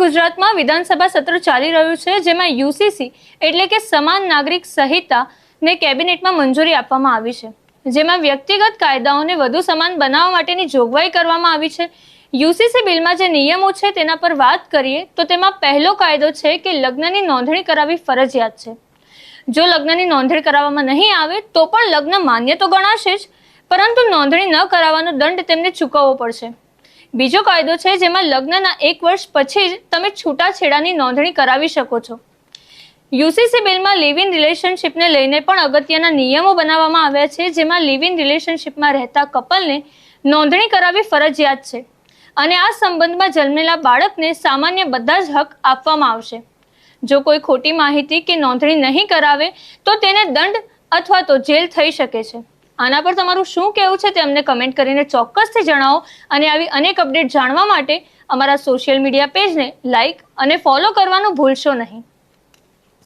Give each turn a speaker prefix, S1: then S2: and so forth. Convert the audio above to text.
S1: ગુજરાતમાં વિધાનસભા સત્ર ચાલી રહ્યું છે, જેમાં યુસીસી એટલે કે સમાન નાગરિક સંહિતાને કેબિનેટમાં મંજૂરી આપવામાં આવી છે, જેમાં વ્યક્તિગત કાયદાઓને વધુ સમાન બનાવવા માટેની જોગવાઈ કરવામાં આવી છે। યુસીસી બિલમાં જે નિયમો છે તેના પર વાત કરીએ તો તેમાં પહેલો કાયદો છે કે લગ્નની નોંધણી કરાવવી ફરજિયાત છે। જો લગ્નની નોંધણી કરાવવામાં નહીં આવે તો પણ લગ્ન માન્ય તો ગણાશે જ, પરંતુ નોંધણી ન કરાવવાનો દંડ તેમને ચૂકવવો પડશે। બીજો કાયદો છે જેમાં લગ્નના 1 વર્ષ પછી જ તમે છૂટાછેડાની નોંધણી કરાવી શકો છો। યુસીસી બિલમાં લિવ ઇન રિલેશનશિપને લઈને પણ અગત્યના નિયમો બનાવવામાં આવ્યા છે, જેમાં લિવ ઇન રિલેશનશિપમાં રહેતા કપલને નોંધણી કરાવવી ફરજિયાત છે અને આ સંબંધમાં જન્મેલા બાળકને સામાન્ય બધા જ હક આપવામાં આવશે। જો કોઈ ખોટી માહિતી કે નોંધણી નહીં કરાવે તો તેને દંડ અથવા તો જેલ થઈ શકે છે। આના પર તમારું શું કહેવું છે તે અમને કમેન્ટ કરીને ચોક્કસથી જણાવો અને આવી અનેક અપડેટ જાણવા માટે અમારા સોશિયલ મીડિયા પેજને લાઈક અને ફોલો કરવાનું ભૂલશો નહીં।